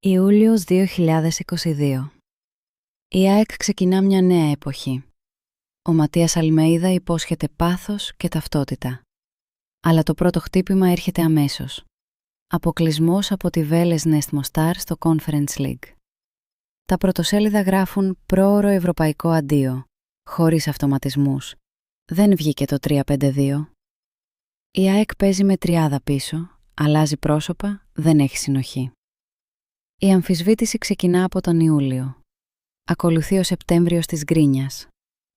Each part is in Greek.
Ιούλιος 2022. Η ΑΕΚ ξεκινά μια νέα εποχή. Ο Ματίας Αλμέιδα υπόσχεται πάθος και ταυτότητα. Αλλά το πρώτο χτύπημα έρχεται αμέσως. Αποκλεισμός από τη Βέλες Νεστ Μοστάρ στο Conference League. Τα πρωτοσέλιδα γράφουν πρόωρο ευρωπαϊκό αντίο, χωρίς αυτοματισμούς. Δεν βγήκε το 3-5-2. Η ΑΕΚ παίζει με τριάδα πίσω, αλλάζει πρόσωπα, δεν έχει συνοχή. Η αμφισβήτηση ξεκινά από τον Ιούλιο. Ακολουθεί ο Σεπτέμβριος της γκρίνιας.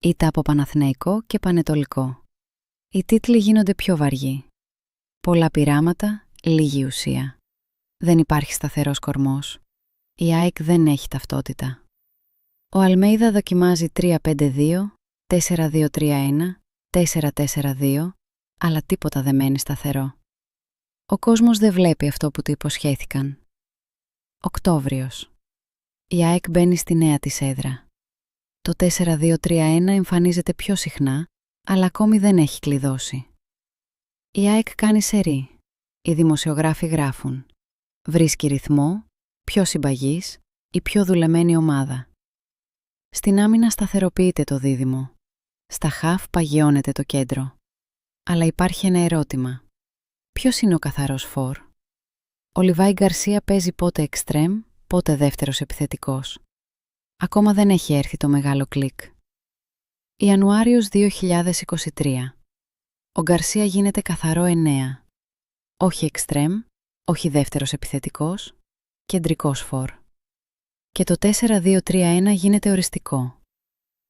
Ήττα από Παναθηναϊκό και Πανετολικό. Οι τίτλοι γίνονται πιο βαριοί. Πολλά πειράματα, λίγη ουσία. Δεν υπάρχει σταθερός κορμός. Η ΑΕΚ δεν έχει ταυτότητα. Ο Αλμέιδα δοκιμάζει 3-5-2, 4-2-3-1, 4-4-2, αλλά τίποτα δεν μένει σταθερό. Ο κόσμος δεν βλέπει αυτό που του υποσχέθηκαν. Οκτώβριος. Η ΑΕΚ μπαίνει στη νέα της έδρα. Το 4-2-3-1 εμφανίζεται πιο συχνά, αλλά ακόμη δεν έχει κλειδώσει. Η ΑΕΚ κάνει σερί. Οι δημοσιογράφοι γράφουν. Βρίσκει ρυθμό, πιο συμπαγής, η πιο δουλεμένη ομάδα. Στην άμυνα σταθεροποιείται το δίδυμο. Στα χαφ παγιώνεται το κέντρο. Αλλά υπάρχει ένα ερώτημα. Ποιος είναι ο καθαρός φορ? Ο Λιβάη Γκαρσία παίζει πότε εξτρέμ, πότε δεύτερος επιθετικός. Ακόμα δεν έχει έρθει το μεγάλο κλικ. Ιανουάριος 2023. Ο Γκαρσία γίνεται καθαρό 9. Όχι εξτρέμ, όχι δεύτερος επιθετικός, κεντρικός φορ. Και το 4-2-3-1 γίνεται οριστικό.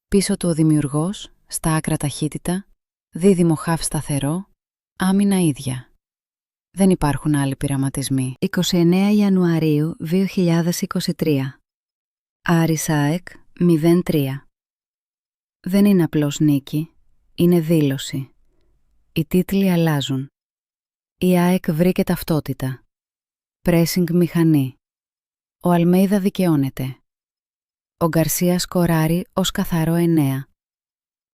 Πίσω του ο δημιουργός, στα άκρα ταχύτητα, δίδυμο χαφ σταθερό, άμυνα ίδια. Δεν υπάρχουν άλλοι πειραματισμοί. 29 Ιανουαρίου 2023. Άρης ΑΕΚ 0-3. Δεν είναι απλώς νίκη, είναι δήλωση. Οι τίτλοι αλλάζουν. Η ΑΕΚ βρήκε ταυτότητα. Πρέσινγκ μηχανή. Ο Αλμέιδα δικαιώνεται. Ο Γκαρσία σκοράρει ως καθαρό 9.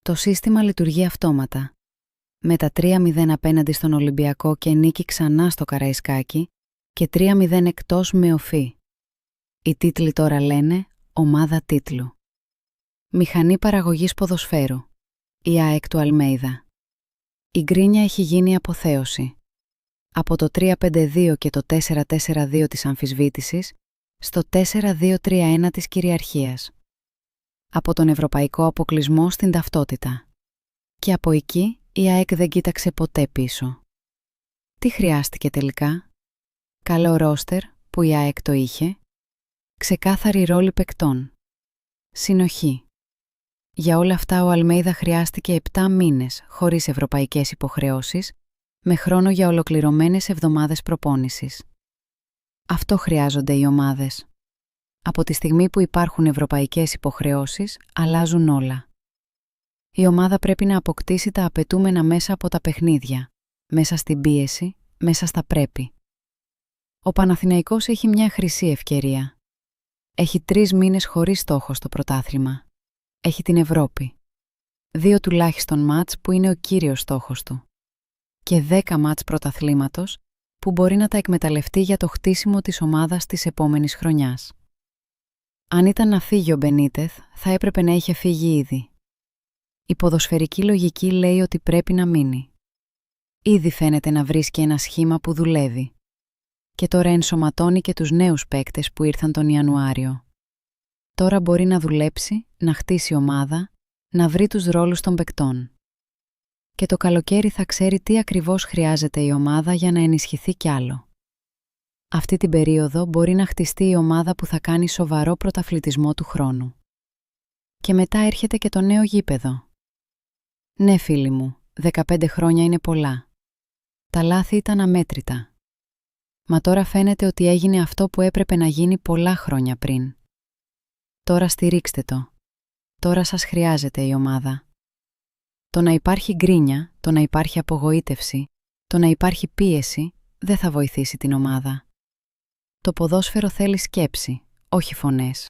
Το σύστημα λειτουργεί αυτόματα. Με τα 3-0 απέναντι στον Ολυμπιακό και νίκη ξανά στο Καραϊσκάκι και 3-0 εκτός με οφή. Οι τίτλοι τώρα λένε ομάδα τίτλου. Μηχανή παραγωγής ποδοσφαίρου. Η ΑΕΚ του Αλμέιδα. Η γκρίνια έχει γίνει αποθέωση. Από το 3-5-2 και το 4-4-2 της αμφισβήτησης στο 4-2-3-1 της κυριαρχίας. Από τον ευρωπαϊκό αποκλεισμό στην ταυτότητα. Και από εκεί η ΑΕΚ δεν κοίταξε ποτέ πίσω. Τι χρειάστηκε τελικά? Καλό ρόστερ που η ΑΕΚ το είχε. Ξεκάθαρη ρόλη παικτών. Συνοχή. Για όλα αυτά ο Αλμέιδα χρειάστηκε 7 μήνες χωρίς ευρωπαϊκές υποχρεώσεις, με χρόνο για ολοκληρωμένες εβδομάδες προπόνησης. Αυτό χρειάζονται οι ομάδες. Από τη στιγμή που υπάρχουν ευρωπαϊκές υποχρεώσεις, αλλάζουν όλα. Η ομάδα πρέπει να αποκτήσει τα απαιτούμενα μέσα από τα παιχνίδια, μέσα στην πίεση, μέσα στα πρέπει. Ο Παναθηναϊκός έχει μια χρυσή ευκαιρία. Έχει 3 μήνες χωρίς στόχο στο πρωτάθλημα. Έχει την Ευρώπη. 2 τουλάχιστον μάτς που είναι ο κύριος στόχος του. Και 10 μάτς πρωταθλήματος που μπορεί να τα εκμεταλλευτεί για το χτίσιμο της ομάδας της επόμενης χρονιάς. Αν ήταν να φύγει ο Μπενίτεθ, θα έπρεπε να είχε φύγει ήδη. Η ποδοσφαιρική λογική λέει ότι πρέπει να μείνει. Ήδη φαίνεται να βρίσκει ένα σχήμα που δουλεύει. Και τώρα ενσωματώνει και τους νέους παίκτες που ήρθαν τον Ιανουάριο. Τώρα μπορεί να δουλέψει, να χτίσει ομάδα, να βρει τους ρόλους των παικτών. Και το καλοκαίρι θα ξέρει τι ακριβώς χρειάζεται η ομάδα για να ενισχυθεί κι άλλο. Αυτή την περίοδο μπορεί να χτιστεί η ομάδα που θα κάνει σοβαρό πρωταθλητισμό του χρόνου. Και μετά έρχεται και το νέο γήπεδο. Ναι, φίλοι μου, 15 χρόνια είναι πολλά. Τα λάθη ήταν αμέτρητα. Μα τώρα φαίνεται ότι έγινε αυτό που έπρεπε να γίνει πολλά χρόνια πριν. Τώρα στηρίξτε το. Τώρα σας χρειάζεται η ομάδα. Το να υπάρχει γκρίνια, το να υπάρχει απογοήτευση, το να υπάρχει πίεση, δεν θα βοηθήσει την ομάδα. Το ποδόσφαιρο θέλει σκέψη, όχι φωνές.